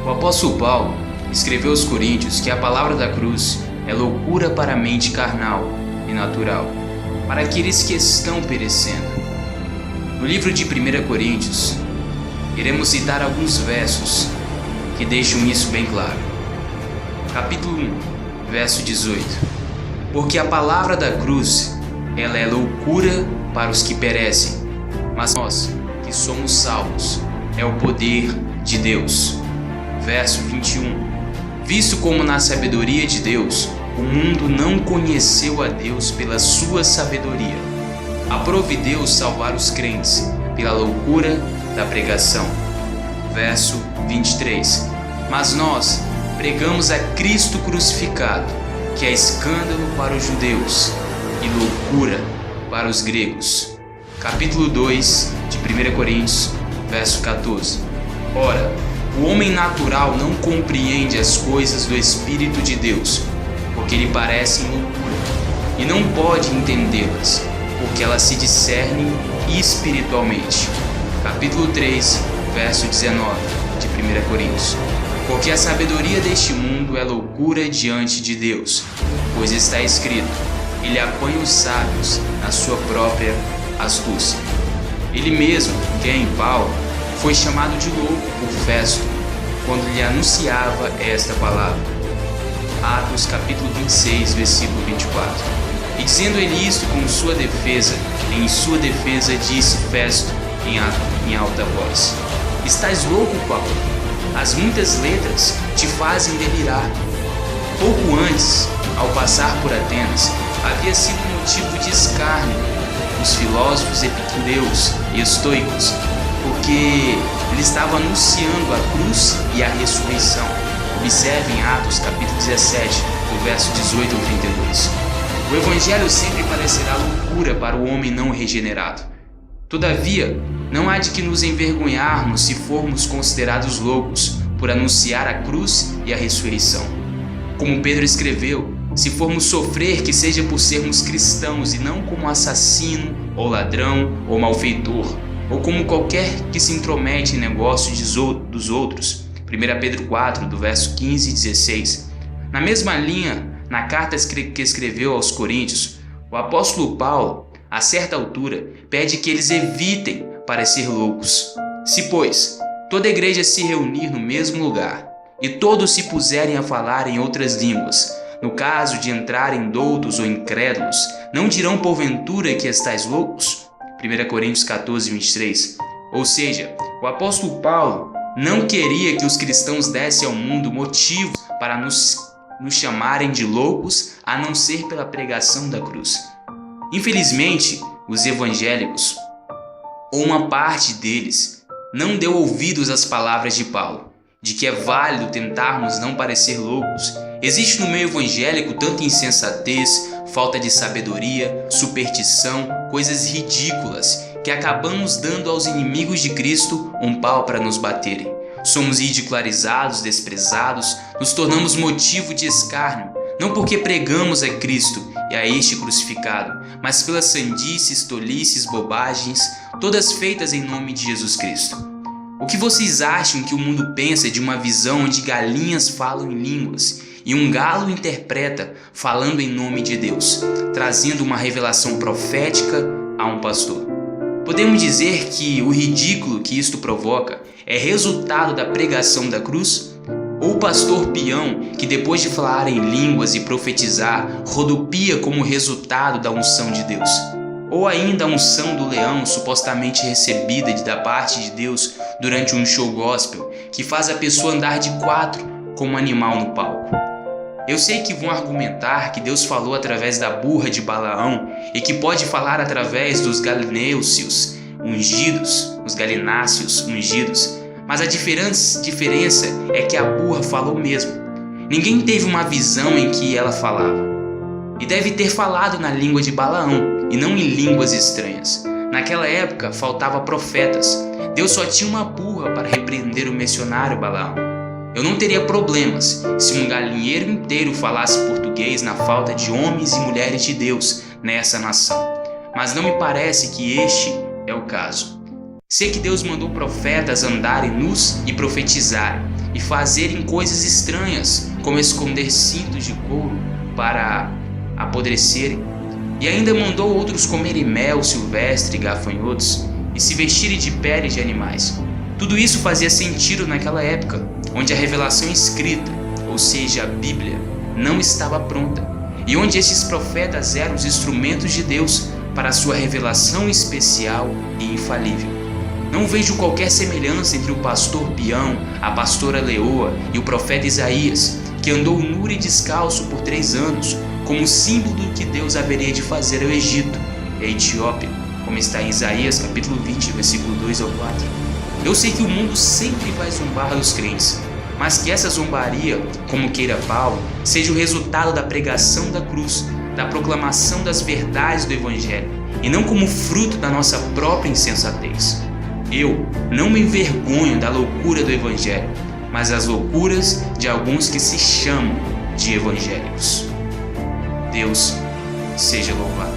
O apóstolo Paulo escreveu aos Coríntios que a palavra da cruz é loucura para a mente carnal e natural, para aqueles que estão perecendo. No livro de 1 Coríntios, iremos citar alguns versos que deixam isso bem claro. Capítulo 1, verso 18. Porque a palavra da cruz, ela é loucura para os que perecem, mas nós, que somos salvos, é o poder de Deus. Verso 21. Visto como na sabedoria de Deus, o mundo não conheceu a Deus pela sua sabedoria, aprove Deus salvar os crentes pela loucura da pregação. Verso 23. Mas nós pregamos a Cristo crucificado, que é escândalo para os judeus e loucura para os gregos. Capítulo 2 de 1 Coríntios, verso 14. Ora, o homem natural não compreende as coisas do Espírito de Deus, porque lhe parecem loucura, e não pode entendê-las, porque elas se discernem espiritualmente. Capítulo 3, verso 19 de 1 Coríntios. Porque a sabedoria deste mundo é loucura diante de Deus, pois está escrito: Ele apanha os sábios na sua própria astúcia. Ele mesmo, quem, Paulo, foi chamado de louco por Festo, quando lhe anunciava esta palavra. Atos capítulo 26, versículo 24. E dizendo ele isto com sua defesa, em sua defesa disse Festo em alta voz: Estás louco, Paulo? As muitas letras te fazem delirar. Pouco antes, ao passar por Atenas, havia sido motivo de escárnio dos filósofos epicureus e estoicos, porque ele estava anunciando a cruz e a ressurreição. Observe em Atos capítulo 17, do verso 18 ao 32. O evangelho sempre parecerá loucura para o homem não regenerado. Todavia, não há de que nos envergonharmos se formos considerados loucos por anunciar a cruz e a ressurreição. Como Pedro escreveu, se formos sofrer, que seja por sermos cristãos e não como assassino, ou ladrão, ou malfeitor, ou como qualquer que se intromete em negócio dos outros. 1 Pedro 4, do verso 15 e 16. Na mesma linha, na carta que escreveu aos Coríntios, o apóstolo Paulo, a certa altura, pede que eles evitem parecer loucos. Se, pois, toda a igreja se reunir no mesmo lugar, e todos se puserem a falar em outras línguas, no caso de entrarem doutos ou incrédulos, não dirão porventura que estáis loucos? 1 Coríntios 14, 23. Ou seja, o apóstolo Paulo não queria que os cristãos dessem ao mundo motivos para nos chamarem de loucos, a não ser pela pregação da cruz. Infelizmente, os evangélicos, ou uma parte deles, não deu ouvidos às palavras de Paulo, de que é válido tentarmos não parecer loucos. Existe no meio evangélico tanta insensatez, falta de sabedoria, superstição, coisas ridículas, que acabamos dando aos inimigos de Cristo um pau para nos baterem. Somos ridicularizados, desprezados, nos tornamos motivo de escárnio, não porque pregamos a Cristo e a este crucificado, mas pelas sandices, tolices, bobagens, todas feitas em nome de Jesus Cristo. O que vocês acham que o mundo pensa de uma visão onde galinhas falam em línguas e um galo interpreta falando em nome de Deus, trazendo uma revelação profética a um pastor? Podemos dizer que o ridículo que isto provoca é resultado da pregação da cruz? Ou o pastor peão, que depois de falar em línguas e profetizar, rodopia como resultado da unção de Deus? Ou ainda a unção do leão supostamente recebida da parte de Deus durante um show gospel, que faz a pessoa andar de quatro como animal no palco? Eu sei que vão argumentar que Deus falou através da burra de Balaão e que pode falar através dos galinéucios ungidos, os galináceos ungidos, mas a diferença é que a burra falou mesmo. Ninguém teve uma visão em que ela falava. E deve ter falado na língua de Balaão e não em línguas estranhas. Naquela época faltava profetas. Deus só tinha uma burra para repreender o missionário Balaão. Eu não teria problemas se um galinheiro inteiro falasse português na falta de homens e mulheres de Deus nessa nação. Mas não me parece que este é o caso. Sei que Deus mandou profetas andarem nus e profetizarem, e fazerem coisas estranhas, como esconder cintos de couro para apodrecerem. E ainda mandou outros comerem mel silvestre e gafanhotos e se vestirem de peles de animais. Tudo isso fazia sentido naquela época, onde a revelação escrita, ou seja, a Bíblia, não estava pronta, e onde estes profetas eram os instrumentos de Deus para a sua revelação especial e infalível. Não vejo qualquer semelhança entre o pastor Bião, a pastora Leoa e o profeta Isaías, que andou nu e descalço por 3 anos, como símbolo do que Deus haveria de fazer ao Egito e à Etiópia, como está em Isaías capítulo 20, versículo 2 ao 4. Eu sei que o mundo sempre vai zombar dos crentes, mas que essa zombaria, como queira Paulo, seja o resultado da pregação da cruz, da proclamação das verdades do Evangelho, e não como fruto da nossa própria insensatez. Eu não me envergonho da loucura do Evangelho, mas das loucuras de alguns que se chamam de evangélicos. Deus seja louvado.